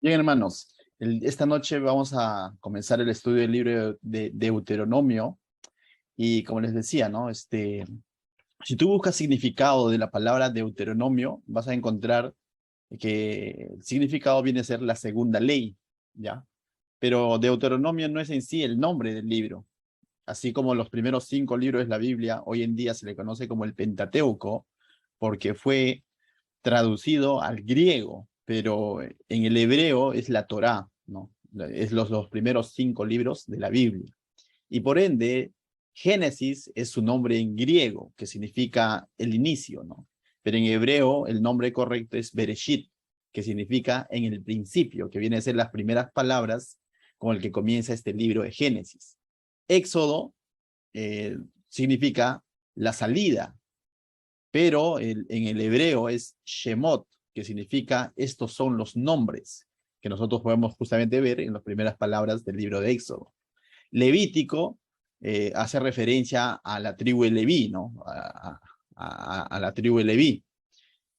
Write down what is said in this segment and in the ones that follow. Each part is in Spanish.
Bien, hermanos, esta noche vamos a comenzar el estudio del libro de Deuteronomio y como les decía, ¿no? Si tú buscas significado de la palabra Deuteronomio, vas a encontrar que el significado viene a ser la segunda ley, ¿ya? Pero Deuteronomio no es en sí el nombre del libro, así como los primeros 5 libros de la Biblia, hoy en día se le conoce como el Pentateuco, porque fue traducido al griego, pero en el hebreo es la Torá, ¿no? Es los primeros 5 libros de la Biblia. Y por ende, Génesis es su nombre en griego, que significa el inicio, ¿no? Pero en hebreo el nombre correcto es Bereshit, que significa en el principio, que viene a ser las primeras palabras con el que comienza este libro de Génesis. Éxodo eh, significa la salida, pero en el hebreo es Shemot, que significa estos son los nombres, que nosotros podemos justamente ver en las primeras palabras del libro de Éxodo. Levítico hace referencia a la tribu de Leví, ¿no? A la tribu de Leví.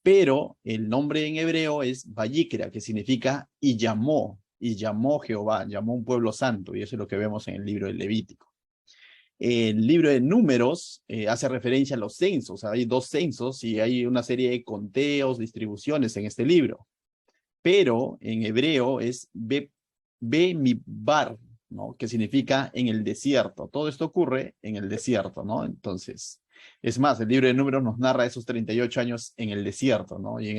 Pero el nombre en hebreo es Vayikra, que significa y llamó Jehová, llamó un pueblo santo, y eso es lo que vemos en el libro de Levítico. El libro de Números hace referencia a los censos. Hay 2 censos y hay una serie de conteos, distribuciones en este libro. Pero en hebreo es Bemidbar, ¿no? Que significa en el desierto. Todo esto ocurre en el desierto, ¿no? Entonces, es más, el libro de Números nos narra esos 38 años en el desierto, ¿no? Y en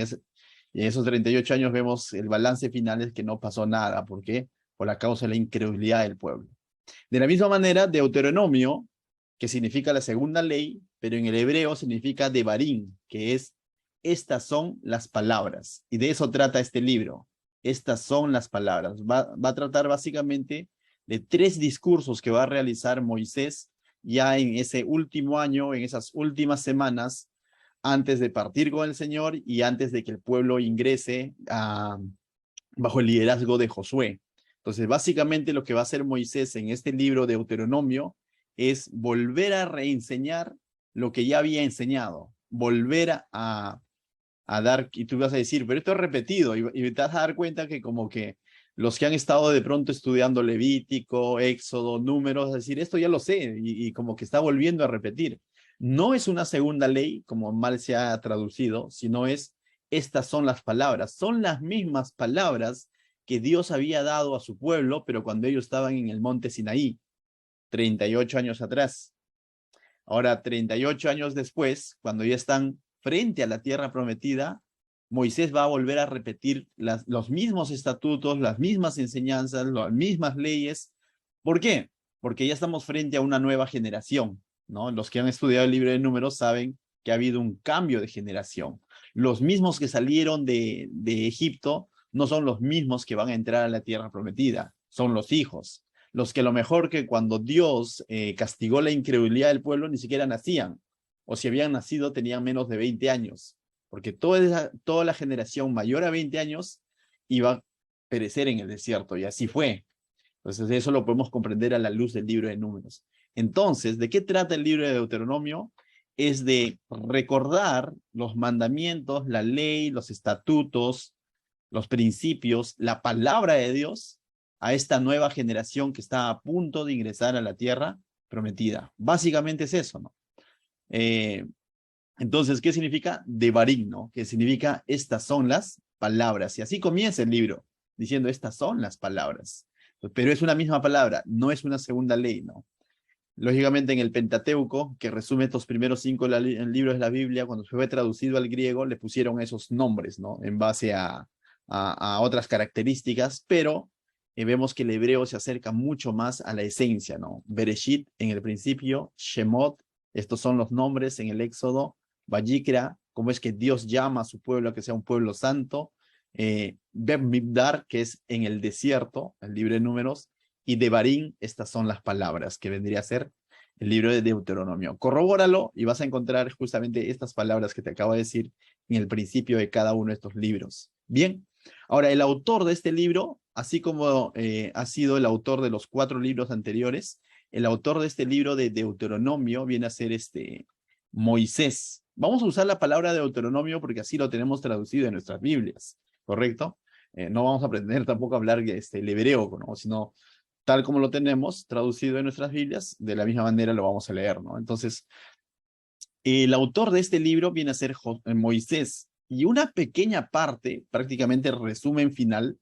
esos 38 años vemos el balance final es que no pasó nada. ¿Por qué? Por la causa de la incredulidad del pueblo. De la misma manera, Deuteronomio, que significa la segunda ley, pero en el hebreo significa Devarim, que es estas son las palabras. Y de eso trata este libro. Estas son las palabras. Va a tratar básicamente de 3 discursos que va a realizar Moisés ya en ese último año, en esas últimas semanas, antes de partir con el Señor y antes de que el pueblo ingrese bajo el liderazgo de Josué. Entonces, básicamente lo que va a hacer Moisés en este libro de Deuteronomio es volver a reenseñar lo que ya había enseñado, volver a dar, y tú vas a decir, pero esto es repetido, y te vas a dar cuenta que como que los que han estado de pronto estudiando Levítico, Éxodo, Números, es decir, esto ya lo sé, y como que está volviendo a repetir. No es una segunda ley, como mal se ha traducido, sino es, estas son las palabras, son las mismas palabras que Dios había dado a su pueblo, pero cuando ellos estaban en el monte Sinaí, 38 años atrás. Ahora, 38 años después, cuando ya están frente a la tierra prometida, Moisés va a volver a repetir los mismos estatutos, las mismas enseñanzas, las mismas leyes. ¿Por qué? Porque ya estamos frente a una nueva generación, ¿no? Los que han estudiado el libro de Números saben que ha habido un cambio de generación. Los mismos que salieron de Egipto no son los mismos que van a entrar a la tierra prometida, son los hijos los que lo mejor que cuando Dios castigó la incredulidad del pueblo ni siquiera nacían, o si habían nacido tenían menos de 20 años, porque toda la generación mayor a 20 años iba a perecer en el desierto, y así fue. Entonces eso lo podemos comprender a la luz del libro de Números. Entonces, ¿de qué trata el libro de Deuteronomio? Es de recordar los mandamientos, la ley, los estatutos, los principios, la palabra de Dios a esta nueva generación que está a punto de ingresar a la tierra prometida. Básicamente es eso, ¿no? Eh, entonces, ¿qué significa Devarim, no? Que significa estas son las palabras. Y así comienza el libro, diciendo estas son las palabras. Pero es una misma palabra, no es una segunda ley, ¿no? Lógicamente en el Pentateuco, que resume estos primeros 5 libros de la Biblia, cuando se fue traducido al griego, le pusieron esos nombres, ¿no? En base a otras características, pero vemos que el hebreo se acerca mucho más a la esencia, ¿no? Bereshit en el principio, Shemot, estos son los nombres en el Éxodo, Vayikra, cómo es que Dios llama a su pueblo a que sea un pueblo santo, Bemidbar, que es en el desierto, el libro de Números, y Devarim, estas son las palabras que vendría a ser el libro de Deuteronomio. Corrobóralo y vas a encontrar justamente estas palabras que te acabo de decir en el principio de cada uno de estos libros. Bien, ahora el autor de este libro, así como ha sido el autor de los 4 libros anteriores, el autor de este libro de Deuteronomio viene a ser Moisés. Vamos a usar la palabra Deuteronomio porque así lo tenemos traducido en nuestras Biblias, ¿correcto? No vamos a aprender tampoco a hablar el hebreo, ¿no? Sino tal como lo tenemos traducido en nuestras Biblias, de la misma manera lo vamos a leer, ¿no? Entonces, el autor de este libro viene a ser Moisés, y una pequeña parte, prácticamente el resumen final,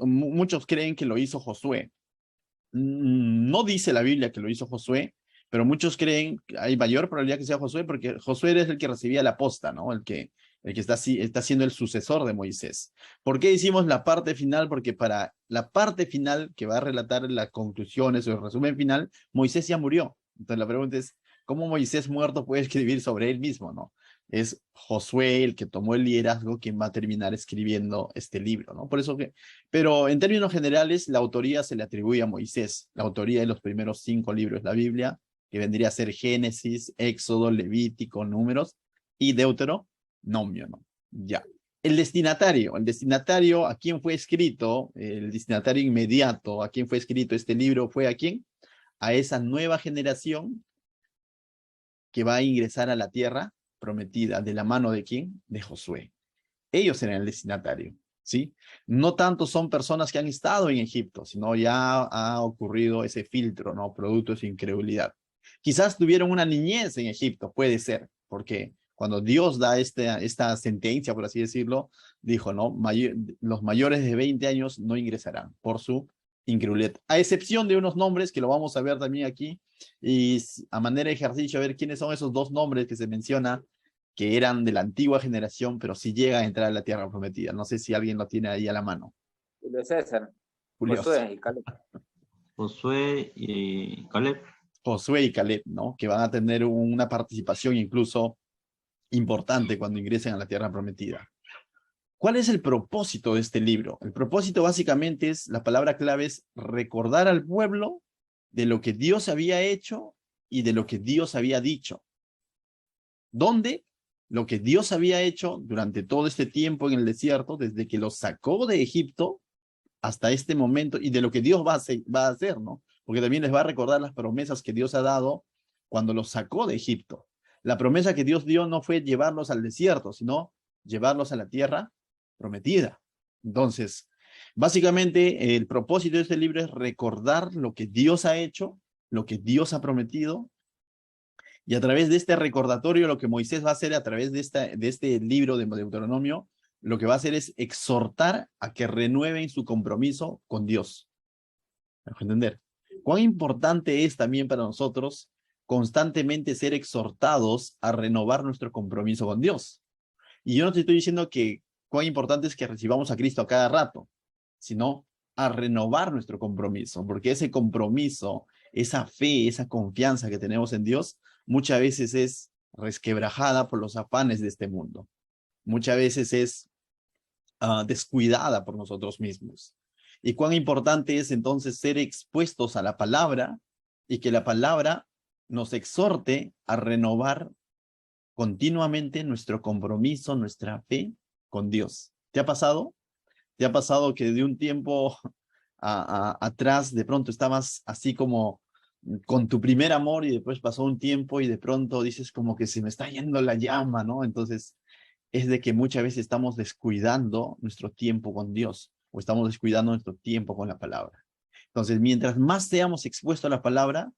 muchos creen que lo hizo Josué. No dice la Biblia que lo hizo Josué, pero muchos creen que hay mayor probabilidad que sea Josué, porque Josué es el que recibía la posta, ¿no? El que está siendo el sucesor de Moisés. ¿Por qué hicimos la parte final? Porque para la parte final, que va a relatar las conclusiones o el resumen final, Moisés ya murió. Entonces la pregunta es, ¿cómo Moisés muerto puede escribir sobre él mismo, no? Es Josué el que tomó el liderazgo quien va a terminar escribiendo este libro, ¿no? Por eso que, pero en términos generales, la autoría se le atribuye a Moisés, la autoría de los primeros 5 libros de la Biblia, que vendría a ser Génesis, Éxodo, Levítico, Números y Deuteronomio, ¿no? Ya. El destinatario, ¿a quién fue escrito? El destinatario inmediato, ¿a quién fue escrito este libro? ¿Fue a quién? A esa nueva generación que va a ingresar a la tierra prometida, ¿de la mano de quién? De Josué. Ellos eran el destinatario, ¿sí? No tanto son personas que han estado en Egipto, sino ya ha ocurrido ese filtro, ¿no? Producto de su incredulidad. Quizás tuvieron una niñez en Egipto, puede ser, porque cuando Dios da esta sentencia, por así decirlo, dijo, ¿no? Los mayores de 20 años no ingresarán por su incredulidad, a excepción de unos nombres que lo vamos a ver también aquí, y a manera de ejercicio, a ver quiénes son esos 2 nombres que se menciona que eran de la antigua generación, pero sí llega a entrar a la tierra prometida. No sé si alguien lo tiene ahí a la mano. Julio César, Curioso. Josué y Caleb. Josué y Caleb. Josué y Caleb, ¿no? Que van a tener una participación incluso importante cuando ingresen a la tierra prometida. ¿Cuál es el propósito de este libro? El propósito básicamente es, la palabra clave es recordar al pueblo de lo que Dios había hecho y de lo que Dios había dicho. ¿Dónde? Lo que Dios había hecho durante todo este tiempo en el desierto, desde que los sacó de Egipto hasta este momento, y de lo que Dios va a hacer, ¿no? Porque también les va a recordar las promesas que Dios ha dado cuando los sacó de Egipto. La promesa que Dios dio no fue llevarlos al desierto, sino llevarlos a la tierra prometida. Entonces, básicamente, el propósito de este libro es recordar lo que Dios ha hecho, lo que Dios ha prometido, y a través de este recordatorio, lo que Moisés va a hacer a través de este libro de Deuteronomio, lo que va a hacer es exhortar a que renueven su compromiso con Dios. ¿Me dejo entender? Cuán importante es también para nosotros constantemente ser exhortados a renovar nuestro compromiso con Dios. Y yo no te estoy diciendo que cuán importante es que recibamos a Cristo a cada rato, sino a renovar nuestro compromiso, porque ese compromiso, esa fe, esa confianza que tenemos en Dios, muchas veces es resquebrajada por los afanes de este mundo. Muchas veces es descuidada por nosotros mismos. Y cuán importante es entonces ser expuestos a la palabra y que la palabra nos exhorte a renovar continuamente nuestro compromiso, nuestra fe con Dios. ¿Te ha pasado? ¿Te ha pasado que de un tiempo atrás de pronto estabas así como con tu primer amor y después pasó un tiempo y de pronto dices como que se me está yendo la llama, ¿no? Entonces es de que muchas veces estamos descuidando nuestro tiempo con Dios o estamos descuidando nuestro tiempo con la palabra. Entonces, mientras más seamos expuestos a la palabra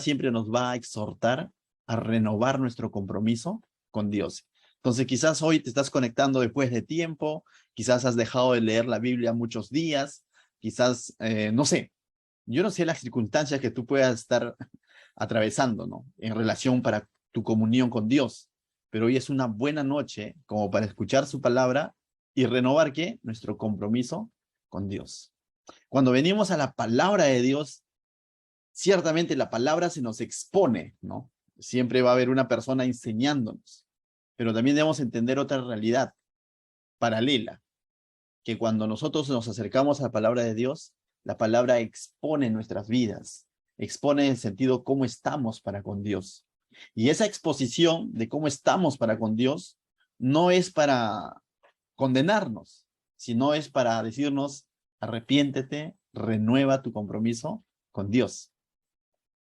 siempre nos va a exhortar a renovar nuestro compromiso con Dios. Entonces, quizás hoy te estás conectando después de tiempo, quizás has dejado de leer la Biblia muchos días, quizás, no sé, yo no sé las circunstancias que tú puedas estar atravesando, ¿no? En relación para tu comunión con Dios. Pero hoy es una buena noche como para escuchar su palabra y renovar, ¿qué? Nuestro compromiso con Dios. Cuando venimos a la palabra de Dios, ciertamente la palabra se nos expone, ¿no? Siempre va a haber una persona enseñándonos, pero también debemos entender otra realidad paralela, que cuando nosotros nos acercamos a la palabra de Dios, la palabra expone nuestras vidas, expone en el sentido cómo estamos para con Dios. Y esa exposición de cómo estamos para con Dios no es para condenarnos, sino es para decirnos, arrepiéntete, renueva tu compromiso con Dios.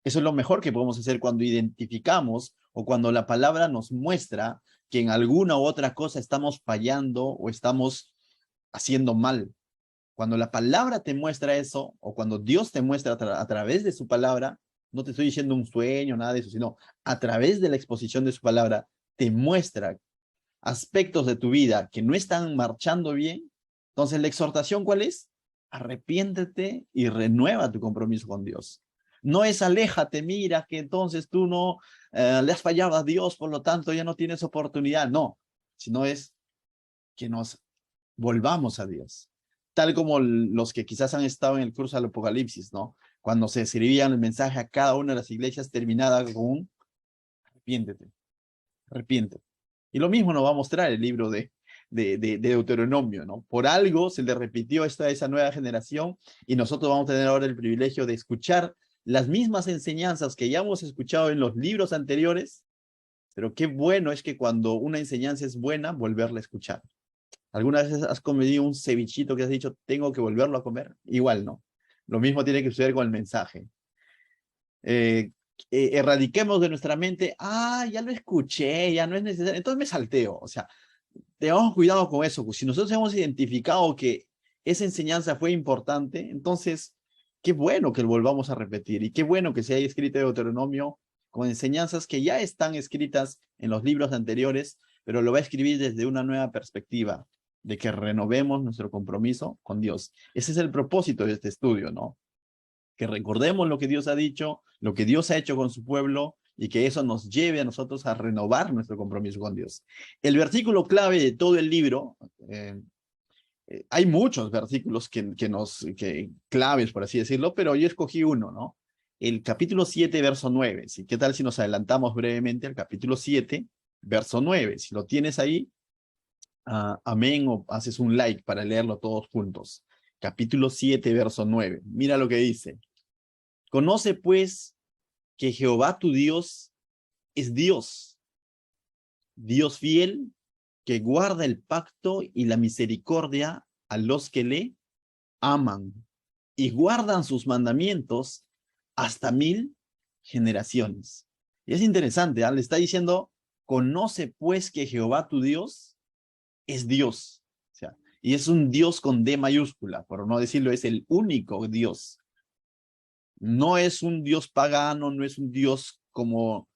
Eso es lo mejor que podemos hacer cuando identificamos o cuando la palabra nos muestra que en alguna u otra cosa estamos fallando o estamos haciendo mal. Cuando la palabra te muestra eso, o cuando Dios te muestra a través de su palabra, no te estoy diciendo un sueño, nada de eso, sino a través de la exposición de su palabra, te muestra aspectos de tu vida que no están marchando bien. Entonces, la exhortación, ¿cuál es? Arrepiéntete y renueva tu compromiso con Dios. No es aléjate, mira que entonces tú no le has fallado a Dios, por lo tanto ya no tienes oportunidad. No, sino es que nos volvamos a Dios. Tal como los que quizás han estado en el curso del Apocalipsis, ¿no? Cuando se escribían el mensaje a cada una de las iglesias terminada con un arrepiéntete, arrepiéntete. Y lo mismo nos va a mostrar el libro de Deuteronomio, ¿no? Por algo se le repitió esto a esa nueva generación y nosotros vamos a tener ahora el privilegio de escuchar las mismas enseñanzas que ya hemos escuchado en los libros anteriores, pero qué bueno es que cuando una enseñanza es buena, volverla a escuchar. ¿Alguna vez has comido un cevichito que has dicho, tengo que volverlo a comer? Igual no. Lo mismo tiene que suceder con el mensaje. Erradiquemos de nuestra mente, ya lo escuché, ya no es necesario, entonces me salteo. O sea, tengamos cuidado con eso. Si nosotros hemos identificado que esa enseñanza fue importante, entonces, qué bueno que lo volvamos a repetir y qué bueno que se haya escrito Deuteronomio con enseñanzas que ya están escritas en los libros anteriores, pero lo va a escribir desde una nueva perspectiva, de que renovemos nuestro compromiso con Dios. Ese es el propósito de este estudio, ¿no? Que recordemos lo que Dios ha dicho, lo que Dios ha hecho con su pueblo y que eso nos lleve a nosotros a renovar nuestro compromiso con Dios. El versículo clave de todo el libro, hay muchos versículos que claves, por así decirlo, pero yo escogí uno, ¿no? El capítulo 7, verso 9. ¿Sí? ¿Qué tal si nos adelantamos brevemente al capítulo 7, verso 9? Si lo tienes ahí, amén, o haces un like para leerlo todos juntos. Capítulo 7, verso 9. Mira lo que dice. Conoce pues que Jehová tu Dios es Dios, Dios fiel, que guarda el pacto y la misericordia a los que le aman y guardan sus mandamientos hasta 1000 generaciones. Y es interesante, le está diciendo, conoce pues que Jehová tu Dios es Dios. O sea, y es un Dios con D mayúscula, por no decirlo, es el único Dios. No es un Dios pagano, no es un Dios como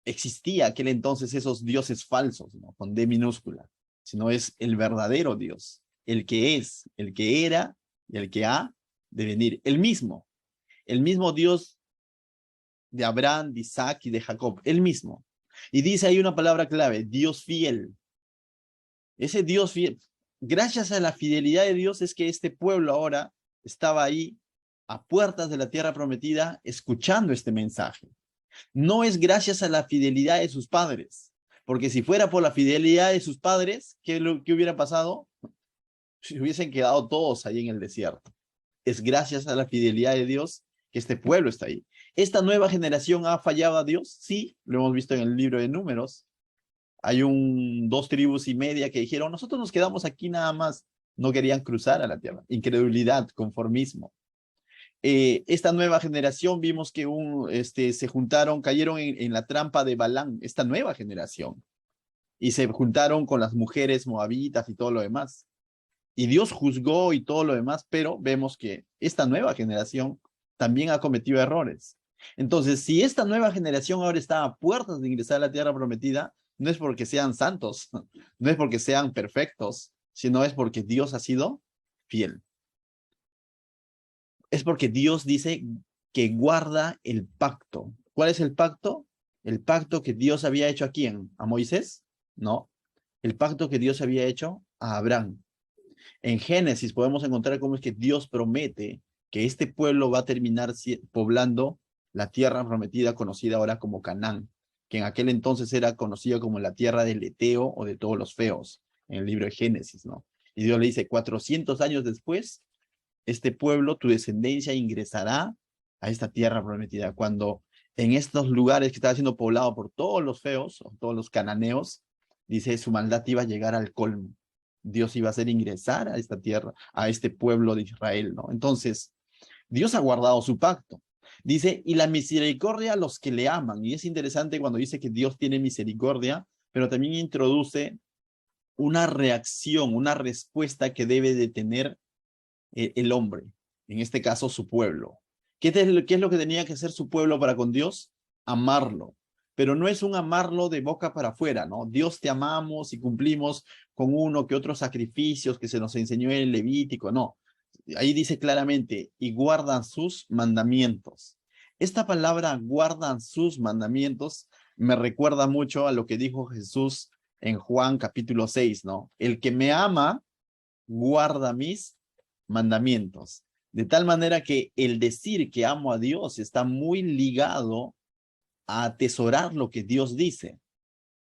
existía aquel entonces esos dioses falsos, ¿no? Con D minúscula, sino es el verdadero Dios, el que es, el que era y el que ha de venir, el mismo Dios de Abraham, de Isaac y de Jacob, el mismo. Y dice ahí una palabra clave, Dios fiel. Ese Dios fiel, gracias a la fidelidad de Dios es que este pueblo ahora estaba ahí a puertas de la tierra prometida escuchando este mensaje. No es gracias a la fidelidad de sus padres, porque si fuera por la fidelidad de sus padres, ¿qué hubiera pasado? Si hubiesen quedado todos ahí en el desierto. Es gracias a la fidelidad de Dios que este pueblo está ahí. ¿Esta nueva generación ha fallado a Dios? Sí, lo hemos visto en el libro de Números. Hay 2 tribus y media que dijeron, nosotros nos quedamos aquí nada más. No querían cruzar a la tierra. Incredulidad, conformismo. Esta nueva generación vimos que se juntaron, cayeron en la trampa de Balán, esta nueva generación, y se juntaron con las mujeres moabitas y todo lo demás. Y Dios juzgó y todo lo demás, pero vemos que esta nueva generación también ha cometido errores. Entonces, si esta nueva generación ahora está a puertas de ingresar a la tierra prometida, no es porque sean santos, no es porque sean perfectos, sino es porque Dios ha sido fiel. Es porque Dios dice que guarda el pacto. ¿Cuál es el pacto? El pacto que Dios había hecho ¿a quién? ¿A Moisés? No. El pacto que Dios había hecho a Abraham. En Génesis podemos encontrar cómo es que Dios promete que este pueblo va a terminar poblando la tierra prometida conocida ahora como Canaán, que en aquel entonces era conocida como la tierra del Eteo o de todos los feos, en el libro de Génesis, ¿no? Y Dios le dice, 400 años después, este pueblo, tu descendencia, ingresará a esta tierra prometida. Cuando en estos lugares que estaba siendo poblado por todos los feos, o todos los cananeos, dice, su maldad iba a llegar al colmo. Dios iba a hacer ingresar a esta tierra, a este pueblo de Israel, ¿no? Entonces, Dios ha guardado su pacto. Dice, y la misericordia a los que le aman. Y es interesante cuando dice que Dios tiene misericordia, pero también introduce una reacción, una respuesta que debe de tener el hombre, en este caso su pueblo. ¿Qué es lo que tenía que hacer su pueblo para con Dios? Amarlo. Pero no es un amarlo de boca para afuera, ¿no? Dios te amamos y cumplimos con uno que otros sacrificios que se nos enseñó en el Levítico, no. Ahí dice claramente, y guardan sus mandamientos. Esta palabra guardan sus mandamientos me recuerda mucho a lo que dijo Jesús en Juan capítulo 6, ¿no? El que me ama, guarda mis mandamientos. De tal manera que el decir que amo a Dios está muy ligado a atesorar lo que Dios dice,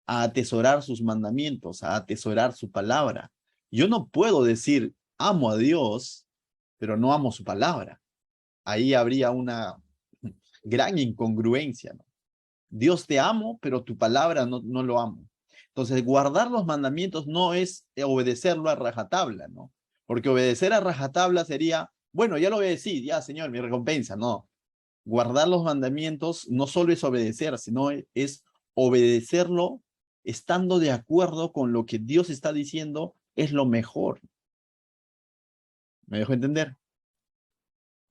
a atesorar sus mandamientos, a atesorar su palabra. Yo no puedo decir amo a Dios, pero no amo su palabra. Ahí habría una gran incongruencia, ¿no? Dios te amo, pero tu palabra no lo amo. Entonces, guardar los mandamientos no es obedecerlo a rajatabla, ¿no? Porque obedecer a rajatabla sería, bueno, ya lo obedecí, ya, Señor, mi recompensa. No. Guardar los mandamientos no solo es obedecer, sino es obedecerlo estando de acuerdo con lo que Dios está diciendo es lo mejor. ¿Me dejo entender?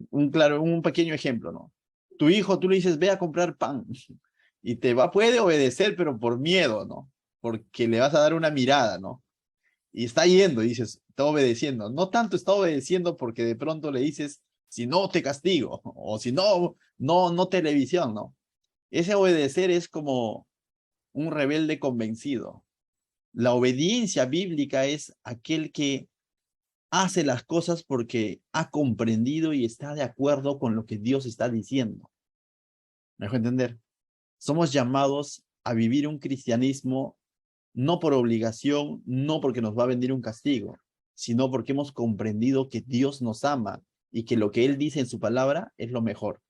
Un pequeño ejemplo, ¿no? Tu hijo, tú le dices, ve a comprar pan. Y puede obedecer, pero por miedo, ¿no? Porque le vas a dar una mirada, ¿no? Y está yendo, y dices, está obedeciendo. No tanto está obedeciendo porque de pronto le dices, si no te castigo, o si no televisión, ¿no? Ese obedecer es como un rebelde convencido. La obediencia bíblica es aquel que hace las cosas porque ha comprendido y está de acuerdo con lo que Dios está diciendo. ¿Me dejo entender? Somos llamados a vivir un cristianismo no por obligación, no porque nos va a venir un castigo, sino porque hemos comprendido que Dios nos ama y que lo que Él dice en su palabra es lo mejor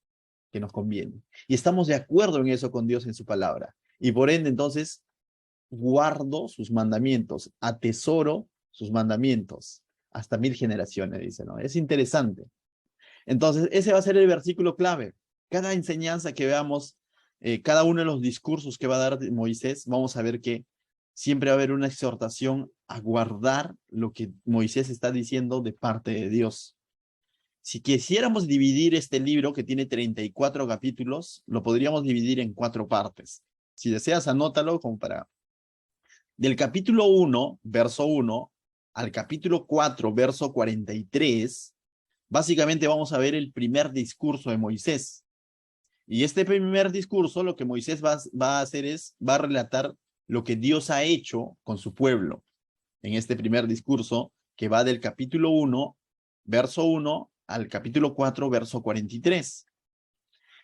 que nos conviene. Y estamos de acuerdo en eso con Dios en su palabra. Y por ende, entonces, guardo sus mandamientos, atesoro sus mandamientos hasta 1000 generaciones, dice, ¿no? Es interesante. Entonces, ese va a ser el versículo clave. Cada enseñanza que veamos, cada uno de los discursos que va a dar Moisés, vamos a ver que siempre va a haber una exhortación a guardar lo que Moisés está diciendo de parte de Dios. Si quisiéramos dividir este libro, que tiene 34 capítulos, lo podríamos dividir en 4 partes. Si deseas, anótalo como para... Del capítulo 1, verso 1, al capítulo 4, verso 43, básicamente vamos a ver el primer discurso de Moisés. Y este primer discurso, lo que Moisés va a hacer va a relatar lo que Dios ha hecho con su pueblo. En este primer discurso, que va del capítulo 1, verso 1, al capítulo 4, verso 43.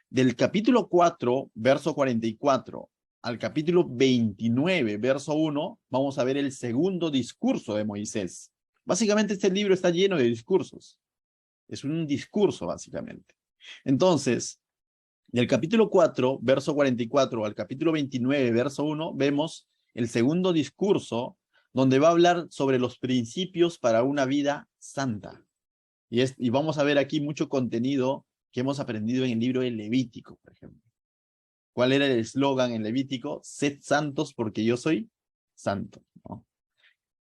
Del capítulo 4, verso 44, al capítulo 29, verso 1, vamos a ver el segundo discurso de Moisés. Básicamente este libro está lleno de discursos. Es un discurso, básicamente. Entonces, del capítulo 4, verso 44, al capítulo 29, verso 1, vemos el segundo discurso donde va a hablar sobre los principios para una vida santa. Y vamos a ver aquí mucho contenido que hemos aprendido en el libro de Levítico, por ejemplo. ¿Cuál era el eslogan en Levítico? Sed santos porque yo soy santo, ¿no?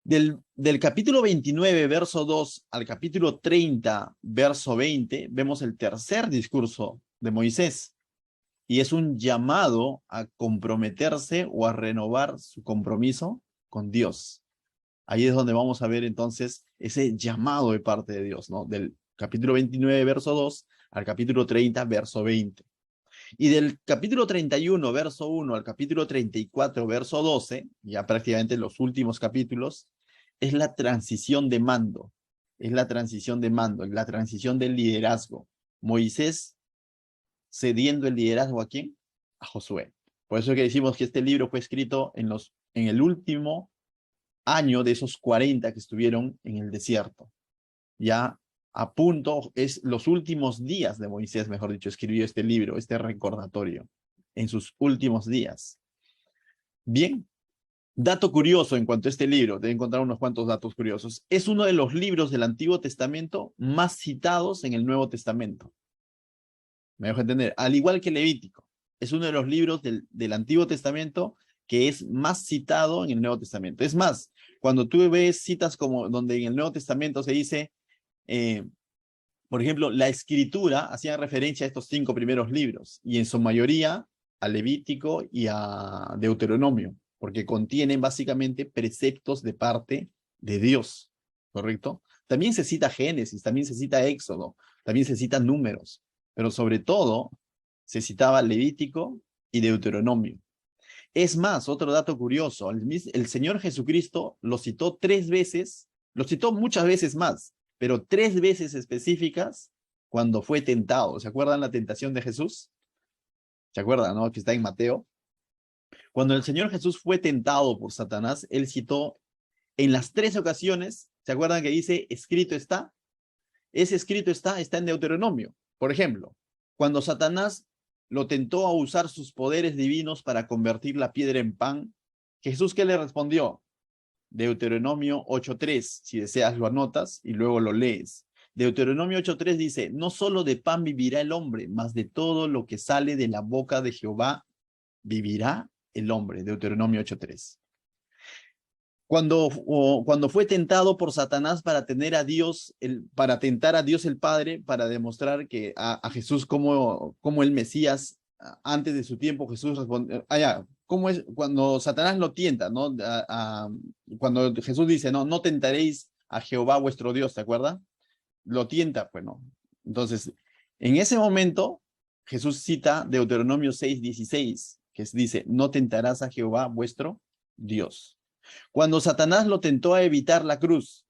Del capítulo 29, verso 2, al capítulo 30, verso 20, vemos el tercer discurso de Moisés. Y es un llamado a comprometerse o a renovar su compromiso con Dios. Ahí es donde vamos a ver entonces ese llamado de parte de Dios, ¿no? Del capítulo 29, verso 2, al capítulo 30, verso 20. Y del capítulo 31, verso 1, al capítulo 34, verso 12, ya prácticamente los últimos capítulos, es la transición de mando. Es la transición de mando, la transición del liderazgo. Moisés cediendo el liderazgo ¿a quién? A Josué. Por eso es que decimos que este libro fue escrito en el último año de esos 40 que estuvieron en el desierto. Ya a punto, es los últimos días de Moisés, mejor dicho, escribió este libro, este recordatorio, en sus últimos días. Bien, dato curioso en cuanto a este libro, debe encontrar unos cuantos datos curiosos. Es uno de los libros del Antiguo Testamento más citados en el Nuevo Testamento. Me dejo entender, al igual que Levítico. Es uno de los libros del Antiguo Testamento que es más citado en el Nuevo Testamento. Es más, cuando tú ves citas como donde en el Nuevo Testamento se dice, por ejemplo, la Escritura hacía referencia a estos 5 primeros libros, y en su mayoría a Levítico y a Deuteronomio, porque contienen básicamente preceptos de parte de Dios, ¿correcto? También se cita Génesis, también se cita Éxodo, también se cita Números, pero sobre todo se citaba Levítico y Deuteronomio. Es más, otro dato curioso, el Señor Jesucristo lo citó 3 veces, lo citó muchas veces más, pero 3 veces específicas cuando fue tentado. ¿Se acuerdan la tentación de Jesús? ¿Se acuerdan, no? Que está en Mateo. Cuando el Señor Jesús fue tentado por Satanás, él citó en las 3 ocasiones, ¿se acuerdan que dice escrito está? Ese escrito está en Deuteronomio. Por ejemplo, cuando Satanás lo tentó a usar sus poderes divinos para convertir la piedra en pan, Jesús, ¿qué le respondió? Deuteronomio 8:3, si deseas lo anotas y luego lo lees. Deuteronomio 8:3 dice, no solo de pan vivirá el hombre, mas de todo lo que sale de la boca de Jehová vivirá el hombre. Deuteronomio 8:3. Cuando fue tentado por Satanás para tener a Dios, para tentar a Dios el Padre, para demostrar que a Jesús como el Mesías, antes de su tiempo, Jesús responde, ¿cómo es cuando Satanás lo tienta, ¿no? Cuando Jesús dice, no tentaréis a Jehová vuestro Dios, ¿te acuerdas? Lo tienta, pues no. Entonces, en ese momento, Jesús cita Deuteronomio 6:16, que dice, no tentarás a Jehová vuestro Dios. Cuando Satanás lo tentó a evitar la cruz,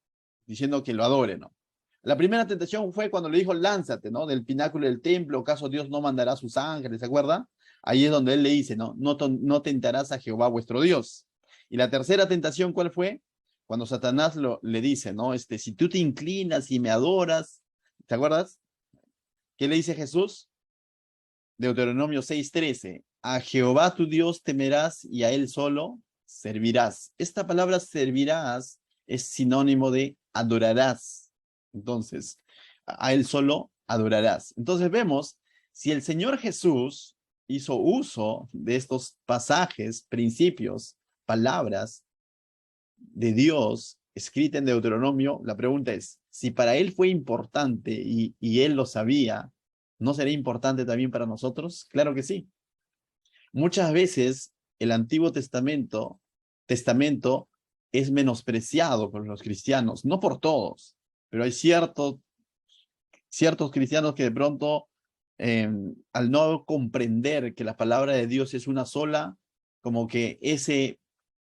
diciendo que lo adore, ¿no? La primera tentación fue cuando le dijo, lánzate, ¿no? Del pináculo del templo, ¿acaso Dios no mandará a sus ángeles? ¿Se acuerda? Ahí es donde él le dice, no tentarás a Jehová vuestro Dios. Y la tercera tentación, ¿cuál fue? Cuando Satanás le dice, ¿no? Si tú te inclinas y me adoras, ¿te acuerdas? ¿Qué le dice Jesús? Deuteronomio 6:13, a Jehová tu Dios temerás y a él solo servirás. Esta palabra servirás es sinónimo de adorarás. Entonces, a él solo adorarás. Entonces vemos, si el Señor Jesús hizo uso de estos pasajes, principios, palabras de Dios escritas en Deuteronomio, la pregunta es, si para él fue importante y él lo sabía, ¿no será importante también para nosotros? Claro que sí. Muchas veces el Antiguo Testamento es menospreciado por los cristianos, no por todos, pero hay ciertos cristianos que de pronto, al no comprender que la palabra de Dios es una sola, como que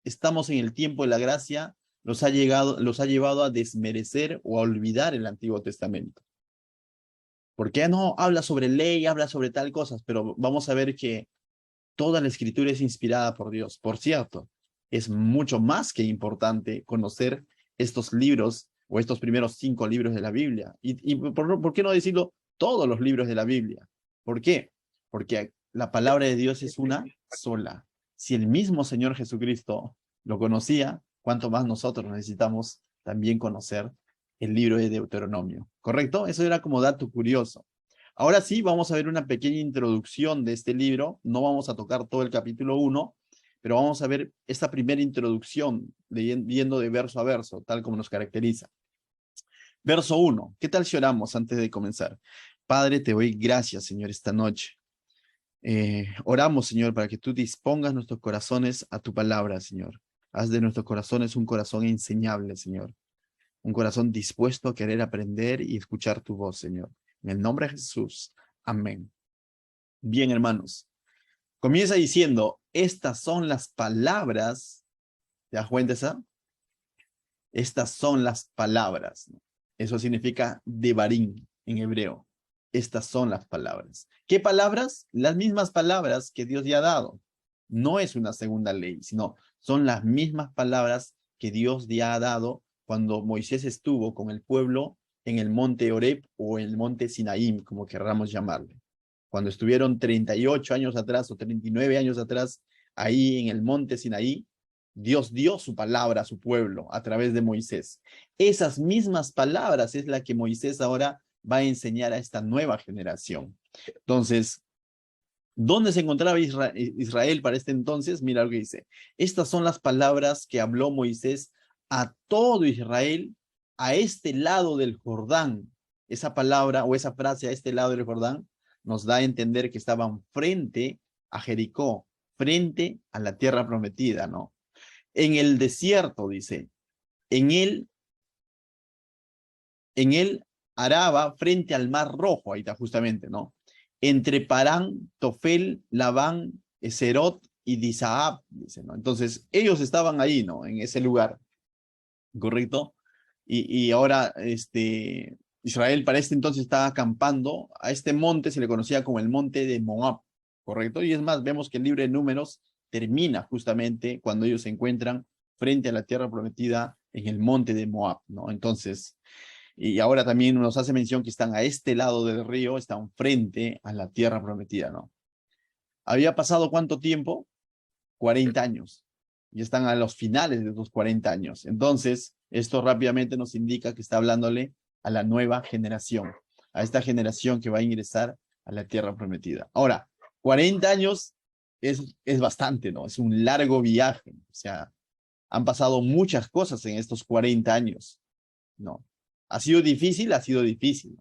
estamos en el tiempo de la gracia, los ha llevado a desmerecer o a olvidar el Antiguo Testamento. Porque no habla sobre ley, habla sobre tal cosas, pero vamos a ver que toda la escritura es inspirada por Dios. Por cierto, es mucho más que importante conocer estos libros o estos primeros 5 libros de la Biblia. ¿Y por qué no decirlo todos los libros de la Biblia? ¿Por qué? Porque la palabra de Dios es una sola. Si el mismo Señor Jesucristo lo conocía, ¿cuánto más nosotros necesitamos también conocer el libro de Deuteronomio? ¿Correcto? Eso era como dato curioso. Ahora sí, vamos a ver una pequeña introducción de este libro. No vamos a tocar todo el capítulo 1, pero vamos a ver esta primera introducción, viendo de verso a verso, tal como nos caracteriza. Verso 1. ¿Qué tal si oramos antes de comenzar? Padre, te doy gracias, Señor, esta noche. Oramos, Señor, para que tú dispongas nuestros corazones a tu palabra, Señor. Haz de nuestros corazones un corazón enseñable, Señor. Un corazón dispuesto a querer aprender y escuchar tu voz, Señor. En el nombre de Jesús. Amén. Bien, hermanos. Comienza diciendo, estas son las palabras. ¿Te das cuenta esa? Estas son las palabras. Eso significa devarim en hebreo. Estas son las palabras. ¿Qué palabras? Las mismas palabras que Dios ya ha dado. No es una segunda ley, sino son las mismas palabras que Dios ya ha dado cuando Moisés estuvo con el pueblo en el monte Horeb o en el monte Sinaí, como querramos llamarle. Cuando estuvieron 38 años atrás o 39 años atrás, ahí en el monte Sinaí, Dios dio su palabra a su pueblo a través de Moisés. Esas mismas palabras es la que Moisés ahora va a enseñar a esta nueva generación. Entonces, ¿Dónde se encontraba Israel para este entonces? Mira lo que dice. Estas son las palabras que habló Moisés a todo Israel a este lado del Jordán. Esa palabra o esa frase a este lado del Jordán nos da a entender que estaban frente a Jericó, frente a la tierra prometida, ¿no? En el desierto, dice, en el Araba, frente al Mar Rojo, ahí está justamente, ¿no? Entre Parán, Tofel, Labán, Eserot y Disaab, dice, ¿no? Entonces, ellos estaban ahí, ¿no? En ese lugar, ¿correcto? Y ahora, Israel para este entonces estaba acampando a este monte, se le conocía como el monte de Moab, ¿correcto? Y es más, vemos que el libro de Números termina justamente cuando ellos se encuentran frente a la tierra prometida en el monte de Moab, ¿no? Entonces, y ahora también nos hace mención que están a este lado del río, están frente a la tierra prometida, ¿no? ¿Había pasado cuánto tiempo? 40 años. Y están a los finales de esos 40 años. Entonces, esto rápidamente nos indica que está hablándole a la nueva generación, a esta generación que va a ingresar a la tierra prometida. Ahora, 40 años es bastante, ¿no? Es un largo viaje. O sea, han pasado muchas cosas en estos 40 años, ¿no? Ha sido difícil, ha sido difícil,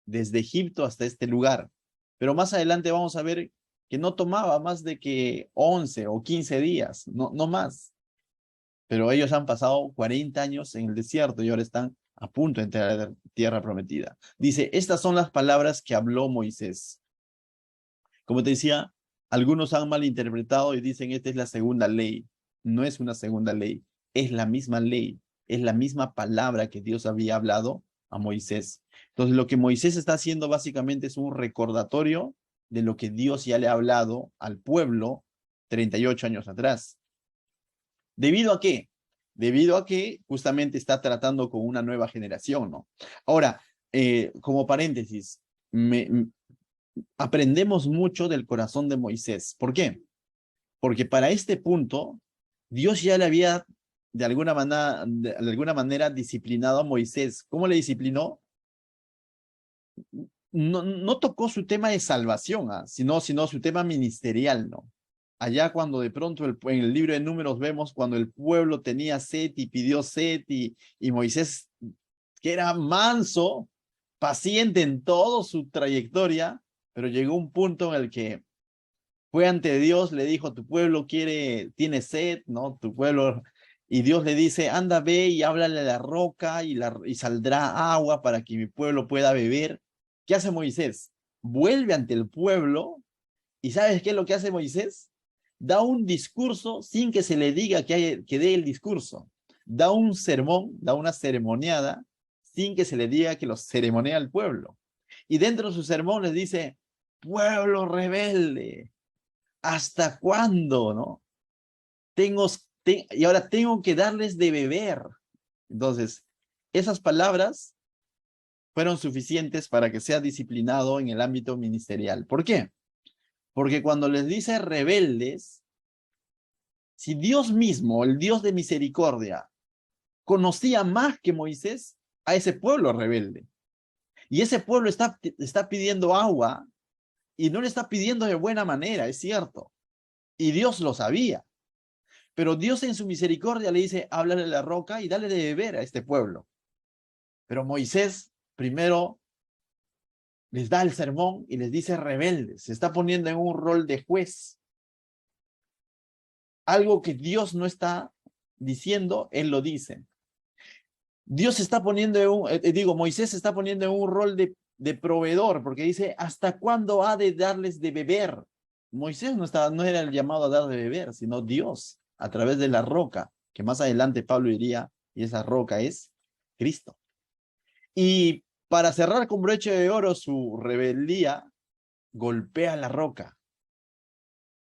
desde Egipto hasta este lugar. Pero más adelante vamos a ver que no tomaba más de que 11 o 15 días, no más. Pero ellos han pasado 40 años en el desierto y ahora están a punto de entrar a la tierra prometida. Dice, estas son las palabras que habló Moisés. Como te decía, algunos han malinterpretado y dicen, esta es la segunda ley. No es una segunda ley, es la misma ley, es la misma palabra que Dios había hablado a Moisés. Entonces, lo que Moisés está haciendo básicamente es un recordatorio de lo que Dios ya le ha hablado al pueblo 38 años atrás. ¿Debido a qué? Debido a que justamente está tratando con una nueva generación, ¿no? Ahora, como paréntesis, aprendemos mucho del corazón de Moisés. ¿Por qué? Porque para este punto, Dios ya le había de alguna manera disciplinado a Moisés. ¿Cómo le disciplinó? No tocó su tema de salvación, sino su tema ministerial, ¿no? Allá cuando de pronto en el libro de Números vemos cuando el pueblo tenía sed y pidió sed y Moisés, que era manso, paciente en toda su trayectoria, pero llegó un punto en el que fue ante Dios, le dijo, tu pueblo tiene sed, ¿no? Tu pueblo, y Dios le dice, anda, ve y háblale a la roca y saldrá agua para que mi pueblo pueda beber. ¿Qué hace Moisés? Vuelve ante el pueblo y ¿sabes qué es lo que hace Moisés? Da un discurso sin que se le diga que dé el discurso. Da un sermón, da una ceremoniada sin que se le diga que lo ceremonia al pueblo. Y dentro de su sermón les dice, pueblo rebelde, ¿hasta cuándo, no? Y ahora tengo que darles de beber. Entonces, esas palabras fueron suficientes para que sea disciplinado en el ámbito ministerial. ¿Por qué? Porque cuando les dice rebeldes, si Dios mismo, el Dios de misericordia, conocía más que Moisés a ese pueblo rebelde, y ese pueblo está pidiendo agua, y no le está pidiendo de buena manera, es cierto, y Dios lo sabía, pero Dios en su misericordia le dice, háblale a la roca y dale de beber a este pueblo. Pero Moisés primero les da el sermón y les dice rebeldes, se está poniendo en un rol de juez. Algo que Dios no está diciendo, él lo dice. Dios está poniendo Moisés se está poniendo en un rol de proveedor, porque dice, ¿hasta cuándo ha de darles de beber? Moisés no era el llamado a dar de beber, sino Dios, a través de la roca, que más adelante Pablo diría, y esa roca es Cristo. Y para cerrar con broche de oro su rebeldía, golpea la roca.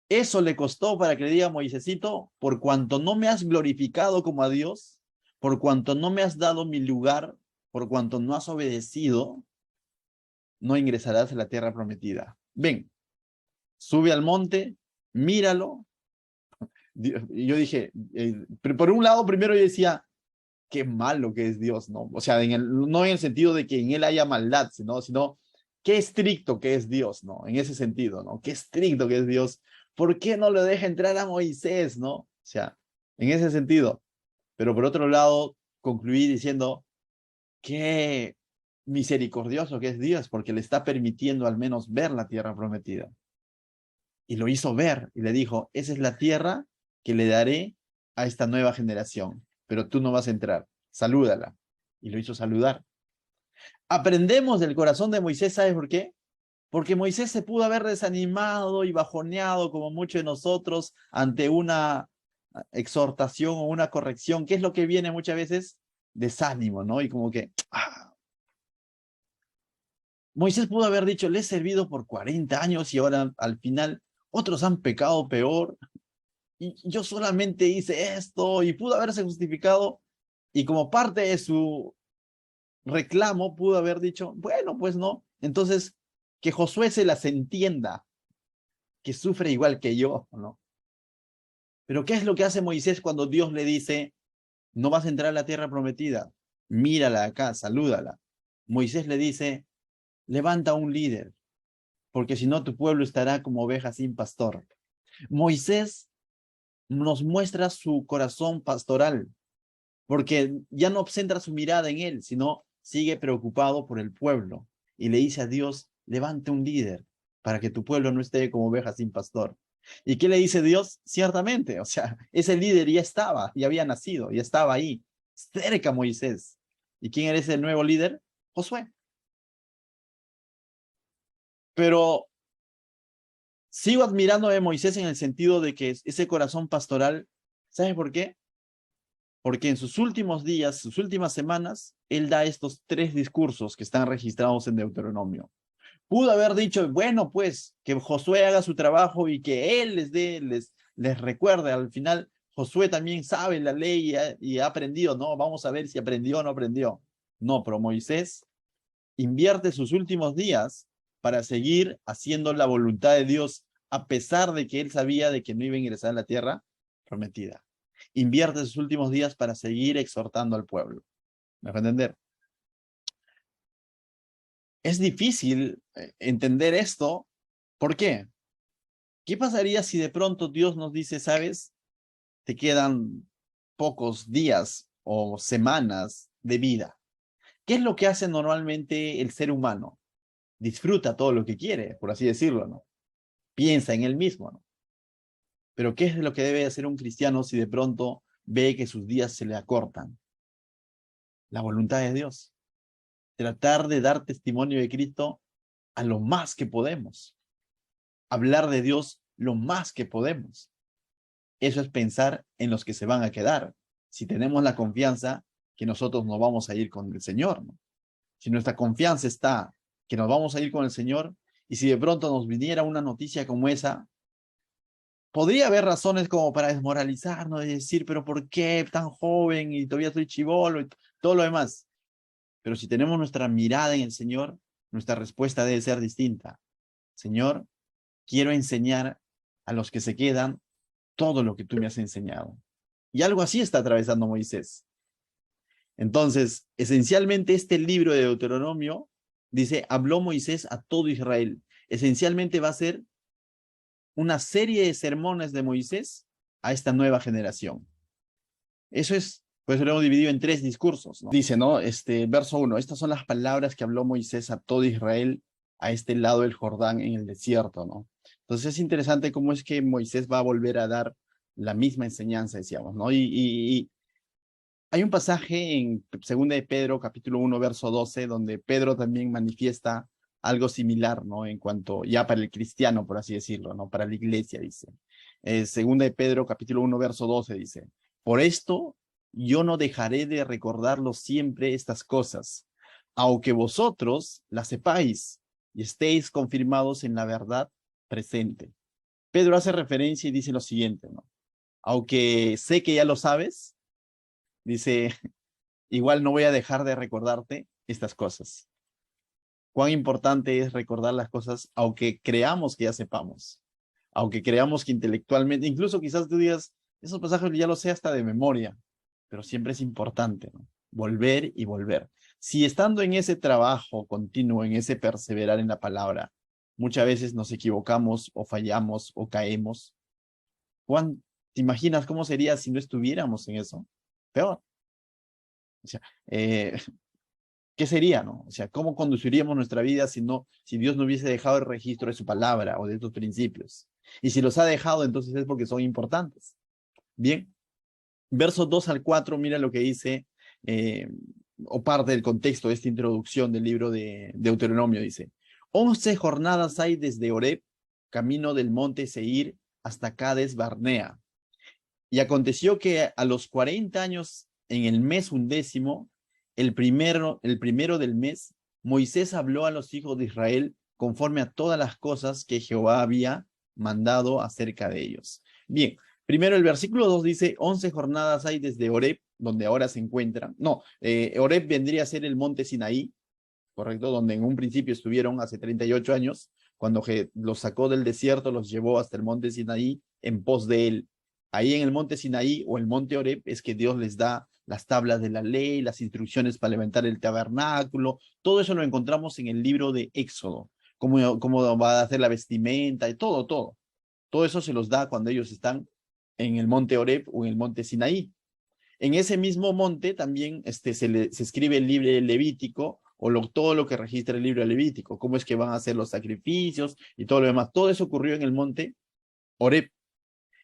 Eso le costó para que le diga a Moisésito, por cuanto no me has glorificado como a Dios, por cuanto no me has dado mi lugar, por cuanto no has obedecido, no ingresarás a la tierra prometida. Ven, sube al monte, míralo. Y yo dije, por un lado primero yo decía, qué malo que es Dios, ¿no? O sea, no en el sentido de que en él haya maldad, sino qué estricto que es Dios, ¿no? En ese sentido, ¿no? Qué estricto que es Dios. ¿Por qué no le deja entrar a Moisés, ¿no? O sea, en ese sentido. Pero por otro lado, concluí diciendo, qué misericordioso que es Dios, porque le está permitiendo al menos ver la tierra prometida. Y lo hizo ver y le dijo, esa es la tierra que le daré a esta nueva generación, pero tú no vas a entrar, salúdala. Y lo hizo saludar. Aprendemos del corazón de Moisés, ¿sabes por qué? Porque Moisés se pudo haber desanimado y bajoneado como muchos de nosotros ante una exhortación o una corrección. ¿Qué es lo que viene muchas veces? Desánimo, ¿no? Y como que... Moisés pudo haber dicho, le he servido por 40 años y ahora al final otros han pecado peor y yo solamente hice esto y pudo haberse justificado y como parte de su reclamo pudo haber dicho, bueno, pues no. Entonces, que Josué se las entienda, que sufre igual que yo, ¿no? Pero ¿qué es lo que hace Moisés cuando Dios le dice, no vas a entrar a la tierra prometida? Mírala acá, salúdala. Moisés le dice, levanta un líder, porque si no tu pueblo estará como oveja sin pastor. Moisés nos muestra su corazón pastoral, porque ya no centra su mirada en él, sino sigue preocupado por el pueblo. Y le dice a Dios, levante un líder para que tu pueblo no esté como oveja sin pastor. ¿Y qué le dice Dios? Ciertamente, o sea, ese líder ya estaba, ya había nacido, ya estaba ahí, cerca a Moisés. ¿Y quién era ese nuevo líder? Josué. Pero sigo admirando a Moisés en el sentido de que ese corazón pastoral, ¿sabes por qué? Porque en sus últimos días, sus últimas semanas, él da estos 3 discursos que están registrados en Deuteronomio. Pudo haber dicho, bueno, pues, que Josué haga su trabajo y que él les recuerde. Al final, Josué también sabe la ley y ha aprendido, ¿no? Vamos a ver si aprendió o no aprendió. No, pero Moisés invierte sus últimos días para seguir haciendo la voluntad de Dios, a pesar de que él sabía de que no iba a ingresar a la tierra prometida. Invierte sus últimos días para seguir exhortando al pueblo. ¿Me va a entender? Es difícil entender esto. ¿Por qué? ¿Qué pasaría si de pronto Dios nos dice, sabes, te quedan pocos días o semanas de vida? ¿Qué es lo que hace normalmente el ser humano? Disfruta todo lo que quiere, por así decirlo, ¿no? Piensa en él mismo, ¿no? Pero ¿qué es lo que debe hacer un cristiano si de pronto ve que sus días se le acortan? La voluntad de Dios. Tratar de dar testimonio de Cristo a lo más que podemos. Hablar de Dios lo más que podemos. Eso es pensar en los que se van a quedar. Si tenemos la confianza que nosotros nos vamos a ir con el Señor, ¿no? Si nuestra confianza está que nos vamos a ir con el Señor, y si de pronto nos viniera una noticia como esa, podría haber razones como para desmoralizarnos y decir, pero ¿por qué tan joven y todavía soy chibolo y todo lo demás? Pero si tenemos nuestra mirada en el Señor, nuestra respuesta debe ser distinta. Señor, quiero enseñar a los que se quedan todo lo que tú me has enseñado. Y algo así está atravesando Moisés. Entonces, esencialmente este libro de Deuteronomio dice, habló Moisés a todo Israel. Esencialmente va a ser una serie de sermones de Moisés a esta nueva generación. Eso es, pues lo hemos dividido en 3 discursos, ¿no? Dice, ¿no? Verso 1, estas son las palabras que habló Moisés a todo Israel a este lado del Jordán en el desierto, ¿no? Entonces es interesante cómo es que Moisés va a volver a dar la misma enseñanza, decíamos, ¿no? Y hay un pasaje en 2 de Pedro, capítulo 1, verso 12, donde Pedro también manifiesta algo similar, ¿no? En cuanto, ya para el cristiano, por así decirlo, ¿no? Para la iglesia, dice. 2 de Pedro, capítulo 1, verso 12, dice, por esto yo no dejaré de recordaros siempre estas cosas, aunque vosotros las sepáis y estéis confirmados en la verdad presente. Pedro hace referencia y dice lo siguiente, ¿no? Aunque sé que ya lo sabes, dice, igual no voy a dejar de recordarte estas cosas. Cuán importante es recordar las cosas, aunque creamos que ya sepamos, aunque creamos que intelectualmente, incluso quizás tú digas, esos pasajes ya lo sé hasta de memoria, pero siempre es importante, ¿no? volver y volver. Si estando en ese trabajo continuo, en ese perseverar en la palabra, muchas veces nos equivocamos o fallamos o caemos, Juan, ¿te imaginas cómo sería si no estuviéramos en eso? Peor. O sea, ¿qué sería, no? O sea, ¿cómo conduciríamos nuestra vida si Dios no hubiese dejado el registro de su palabra o de estos principios? Y si los ha dejado, entonces es porque son importantes. Bien, versos 2 al 4, mira lo que dice, o parte del contexto de esta introducción del libro de Deuteronomio, dice, 11 jornadas hay desde Horeb, camino del monte Seir, hasta Cades Barnea. Y aconteció que a los 40 años, en el mes 11, el primero del mes, Moisés habló a los hijos de Israel conforme a todas las cosas que Jehová había mandado acerca de ellos. Bien, primero el versículo 2 dice, 11 jornadas hay desde Horeb, donde ahora se encuentran. No, Horeb vendría a ser el monte Sinaí, ¿correcto? Donde en un principio estuvieron hace 38 años, cuando los sacó del desierto, los llevó hasta el monte Sinaí en pos de él. Ahí en el monte Sinaí o el monte Horeb es que Dios les da las tablas de la ley, las instrucciones para levantar el tabernáculo, todo eso lo encontramos en el libro de Éxodo, cómo va a hacer la vestimenta y todo, todo. Todo eso se los da cuando ellos están en el monte Horeb o en el monte Sinaí. En ese mismo monte también se escribe el libro Levítico o todo lo que registra el libro Levítico, cómo es que van a hacer los sacrificios y todo lo demás. Todo eso ocurrió en el monte Horeb.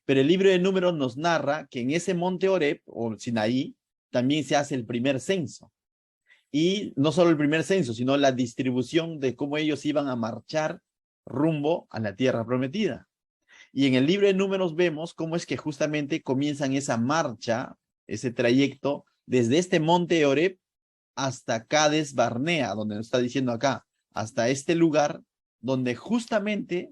Pero el libro de Números nos narra que en ese monte Horeb o Sinaí también se hace el primer censo. Y no solo el primer censo, sino la distribución de cómo ellos iban a marchar rumbo a la tierra prometida. Y en el libro de Números vemos cómo es que justamente comienzan esa marcha, ese trayecto, desde este monte Horeb hasta Cades Barnea, donde nos está diciendo acá, hasta este lugar donde justamente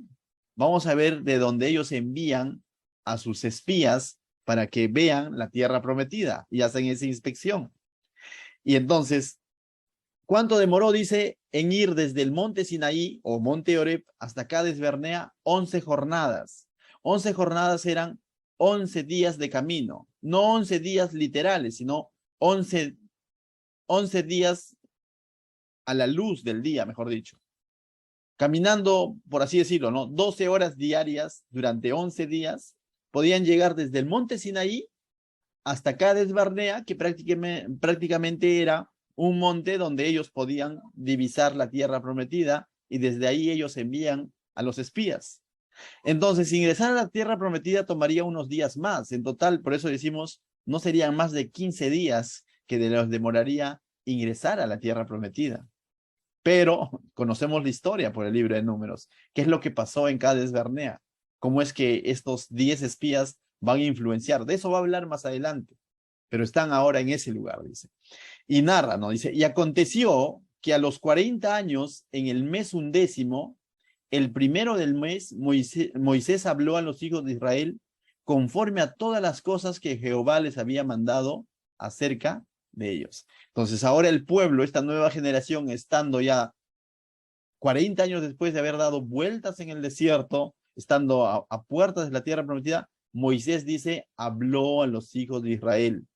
vamos a ver de donde ellos envían a sus espías para que vean la tierra prometida y hacen esa inspección. Y entonces, ¿cuánto demoró? Dice, en ir desde el monte Sinaí o monte Horeb hasta Cades Barnea, 11 jornadas. 11 jornadas eran 11 días de camino, no 11 días literales, sino 11 días a la luz del día, mejor dicho. Caminando, por así decirlo, ¿no? 12 horas diarias durante 11 días, podían llegar desde el monte Sinaí hasta Cades Barnea, que prácticamente era un monte donde ellos podían divisar la tierra prometida y desde ahí ellos envían a los espías. Entonces, ingresar a la tierra prometida tomaría unos días más. En total, por eso decimos, no serían más de 15 días que los demoraría ingresar a la tierra prometida. Pero conocemos la historia por el libro de Números. ¿Qué es lo que pasó en Cades Barnea? ¿Cómo es que estos 10 espías van a influenciar? De eso va a hablar más adelante. Pero están ahora en ese lugar, dice. Y narra, ¿no? Dice, y aconteció que a los 40 años, en el mes 11, el primero del mes, Moisés habló a los hijos de Israel conforme a todas las cosas que Jehová les había mandado acerca de ellos. Entonces ahora el pueblo, esta nueva generación, estando ya 40 años después de haber dado vueltas en el desierto, estando a puertas de la tierra prometida, Moisés dice, habló a los hijos de Israel.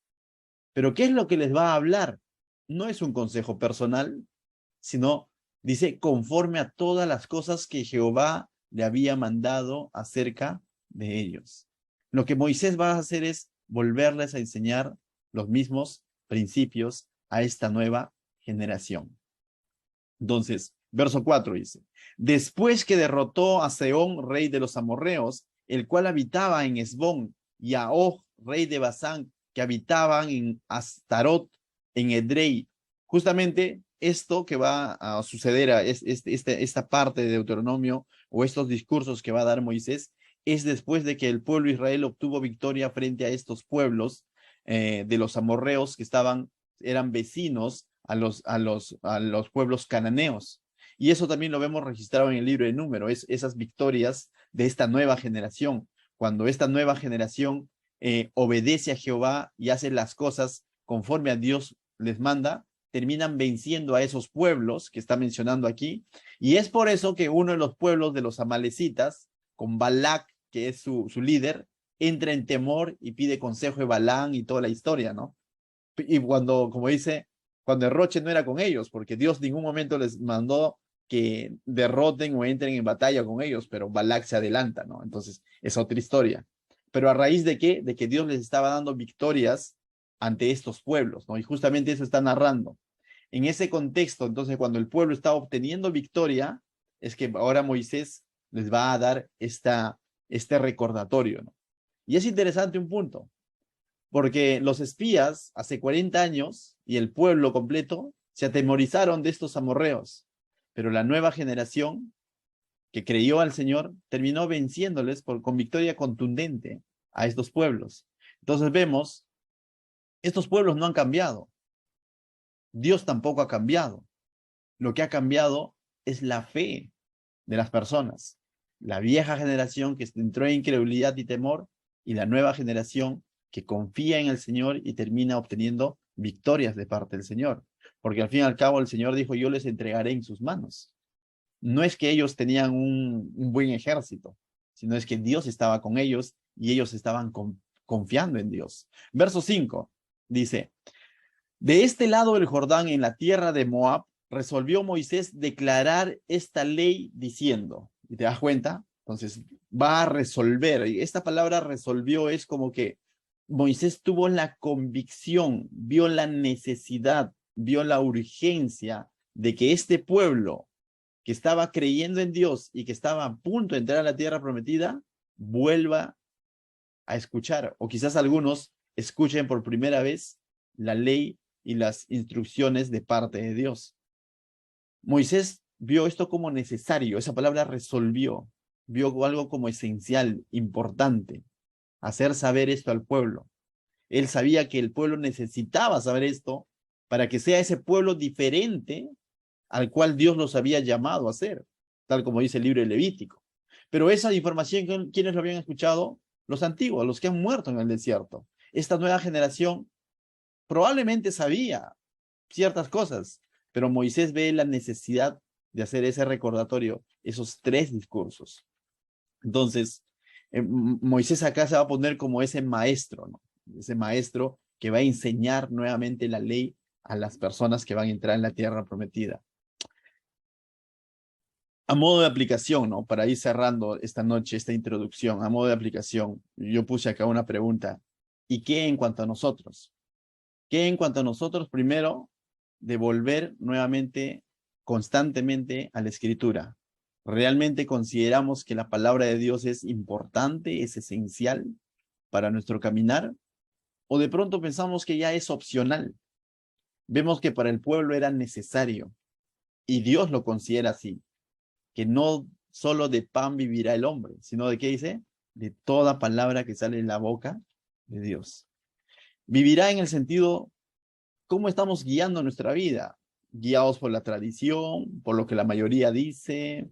Pero ¿qué es lo que les va a hablar? No es un consejo personal, sino dice, conforme a todas las cosas que Jehová le había mandado acerca de ellos. Lo que Moisés va a hacer es volverles a enseñar los mismos principios a esta nueva generación. Entonces, verso 4 dice, después que derrotó a Sehón, rey de los amorreos, el cual habitaba en Esbón, y a Og, rey de Basán, que habitaban en Astarot, en Edrei. Justamente esto que va a suceder a esta parte de Deuteronomio o estos discursos que va a dar Moisés es después de que el pueblo de Israel obtuvo victoria frente a estos pueblos de los amorreos que eran vecinos a los pueblos cananeos. Y eso también lo vemos registrado en el libro de Números, esas victorias de esta nueva generación, cuando esta nueva generación obedece a Jehová y hace las cosas conforme a Dios les manda, terminan venciendo a esos pueblos que está mencionando aquí. Y es por eso que uno de los pueblos de los amalecitas, con Balac, que es su líder, entra en temor y pide consejo de Balán y toda la historia, ¿no? Y cuando, como dice, cuando derrochen no era con ellos, porque Dios en ningún momento les mandó que derroten o entren en batalla con ellos, pero Balac se adelanta, ¿no? Entonces, es otra historia. Pero ¿a raíz de qué? De que Dios les estaba dando victorias ante estos pueblos, ¿no? Y justamente eso está narrando. En ese contexto, entonces, cuando el pueblo estaba obteniendo victoria, es que ahora Moisés les va a dar este recordatorio, ¿no? Y es interesante un punto, porque los espías hace 40 años y el pueblo completo se atemorizaron de estos amorreos, pero la nueva generación que creyó al Señor terminó venciéndoles con victoria contundente a estos pueblos. Entonces vemos, estos pueblos no han cambiado, Dios tampoco ha cambiado. Lo que ha cambiado es la fe de las personas. La vieja generación que entró en incredulidad y temor y la nueva generación que confía en el Señor y termina obteniendo victorias de parte del Señor. Porque al fin y al cabo el Señor dijo, yo les entregaré en sus manos. No es que ellos tenían un buen ejército, sino es que Dios estaba con ellos y ellos estaban confiando en Dios. Verso 5 dice, de este lado del Jordán, en la tierra de Moab, resolvió Moisés declarar esta ley diciendo, ¿y te das cuenta? Entonces va a resolver, y esta palabra resolvió es como que Moisés tuvo la convicción, vio la necesidad, vio la urgencia de que este pueblo que estaba creyendo en Dios y que estaba a punto de entrar a la tierra prometida, vuelva a escuchar, o quizás algunos escuchen por primera vez la ley y las instrucciones de parte de Dios. Moisés vio esto como necesario, esa palabra resolvió, vio algo como esencial, importante, hacer saber esto al pueblo. Él sabía que el pueblo necesitaba saber esto para que sea ese pueblo diferente al cual Dios los había llamado a ser, tal como dice el libro de Levítico. Pero esa información, ¿quiénes lo habían escuchado? Los antiguos, los que han muerto en el desierto. Esta nueva generación probablemente sabía ciertas cosas, pero Moisés ve la necesidad de hacer ese recordatorio, esos 3 discursos. Entonces, Moisés acá se va a poner como ese maestro, ¿no? Ese maestro que va a enseñar nuevamente la ley a las personas que van a entrar en la tierra prometida. A modo de aplicación, ¿no? Para ir cerrando esta noche, esta introducción, a modo de aplicación, yo puse acá una pregunta. ¿Y qué en cuanto a nosotros? ¿Qué en cuanto a nosotros? Primero, devolver nuevamente, constantemente a la Escritura. ¿Realmente consideramos que la palabra de Dios es importante, es esencial para nuestro caminar? ¿O de pronto pensamos que ya es opcional? Vemos que para el pueblo era necesario y Dios lo considera así, que no solo de pan vivirá el hombre, sino de qué dice, de toda palabra que sale en la boca de Dios. Vivirá en el sentido, ¿cómo estamos guiando nuestra vida? ¿Guiados por la tradición, por lo que la mayoría dice?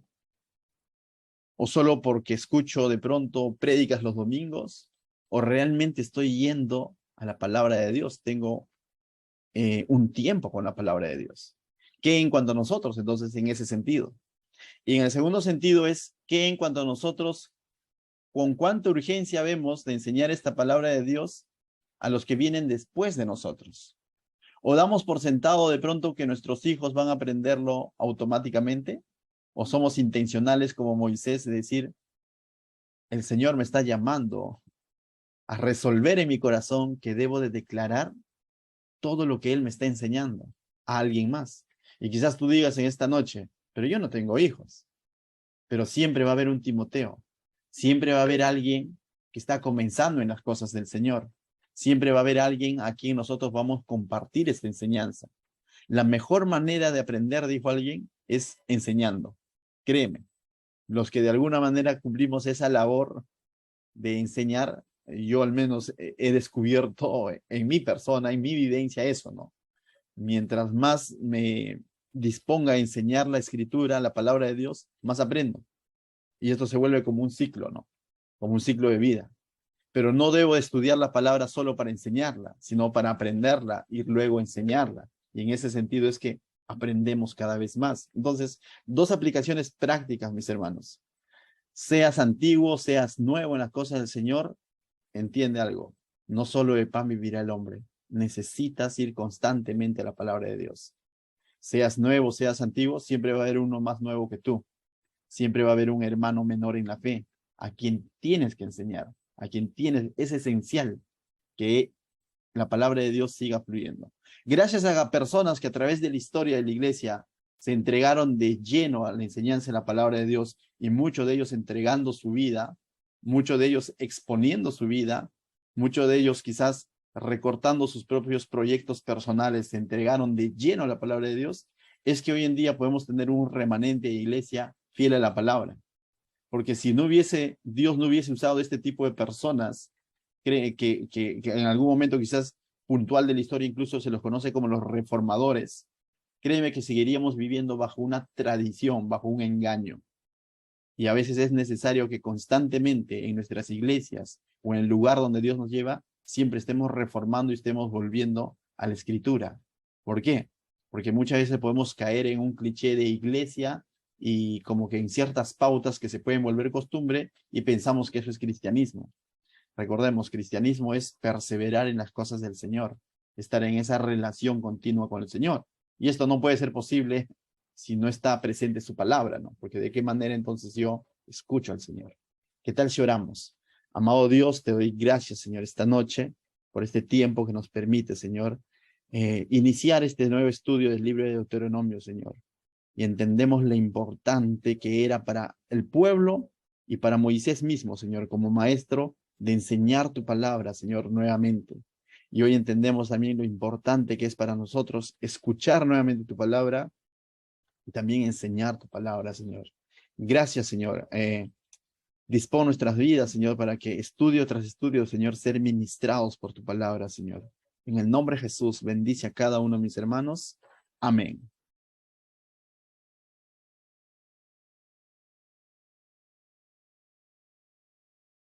¿O solo porque escucho de pronto prédicas los domingos? ¿O realmente estoy yendo a la palabra de Dios? Tengo un tiempo con la palabra de Dios. ¿Qué en cuanto a nosotros, entonces, en ese sentido? Y en el segundo sentido es, ¿qué en cuanto a nosotros, con cuánta urgencia vemos de enseñar esta palabra de Dios a los que vienen después de nosotros? ¿O damos por sentado de pronto que nuestros hijos van a aprenderlo automáticamente? ¿O somos intencionales como Moisés de decir, el Señor me está llamando a resolver en mi corazón que debo de declarar todo lo que Él me está enseñando a alguien más? Y quizás tú digas en esta noche, pero yo no tengo hijos. Pero siempre va a haber un Timoteo. Siempre va a haber alguien que está comenzando en las cosas del Señor. Siempre va a haber alguien a quien nosotros vamos a compartir esta enseñanza. La mejor manera de aprender, dijo alguien, es enseñando. Créeme, los que de alguna manera cumplimos esa labor de enseñar, yo al menos he descubierto en mi persona, en mi vivencia eso, ¿no? Mientras más me disponga a enseñar la escritura, la palabra de Dios, más aprendo. Y esto se vuelve como un ciclo, ¿no? Como un ciclo de vida. Pero no debo estudiar la palabra solo para enseñarla, sino para aprenderla y luego enseñarla. Y en ese sentido es que aprendemos cada vez más. Entonces, 2 aplicaciones prácticas, mis hermanos. Seas antiguo, seas nuevo en las cosas del Señor, entiende algo. No solo de pan vivirá el hombre, necesitas ir constantemente a la palabra de Dios. Seas nuevo, seas antiguo, siempre va a haber uno más nuevo que tú. Siempre va a haber un hermano menor en la fe, a quien tienes que enseñar, a quien tienes, es esencial que la palabra de Dios siga fluyendo. Gracias a personas que a través de la historia de la iglesia se entregaron de lleno a la enseñanza de la palabra de Dios, y muchos de ellos entregando su vida, muchos de ellos exponiendo su vida, muchos de ellos quizás recortando sus propios proyectos personales, se entregaron de lleno a la palabra de Dios, es que hoy en día podemos tener un remanente de iglesia fiel a la palabra. Porque si no hubiese, Dios no hubiese usado este tipo de personas, que en algún momento quizás puntual de la historia incluso se los conoce como los reformadores, créeme que seguiríamos viviendo bajo una tradición, bajo un engaño. Y a veces es necesario que constantemente en nuestras iglesias o en el lugar donde Dios nos lleva, siempre estemos reformando y estemos volviendo a la escritura. ¿Por qué? Porque muchas veces podemos caer en un cliché de iglesia y como que en ciertas pautas que se pueden volver costumbre y pensamos que eso es cristianismo. Recordemos, cristianismo es perseverar en las cosas del Señor, estar en esa relación continua con el Señor. Y esto no puede ser posible si no está presente su palabra, ¿no? Porque de qué manera entonces yo escucho al Señor. ¿Qué tal si oramos? Amado Dios, te doy gracias, Señor, esta noche por este tiempo que nos permite, Señor, iniciar este nuevo estudio del libro de Deuteronomio, Señor. Y entendemos lo importante que era para el pueblo y para Moisés mismo, Señor, como maestro, de enseñar tu palabra, Señor, nuevamente. Y hoy entendemos también lo importante que es para nosotros escuchar nuevamente tu palabra y también enseñar tu palabra, Señor. Gracias, Señor. Dispón nuestras vidas, Señor, para que estudio tras estudio, Señor, ser ministrados por tu palabra, Señor. En el nombre de Jesús, bendice a cada uno de mis hermanos. Amén.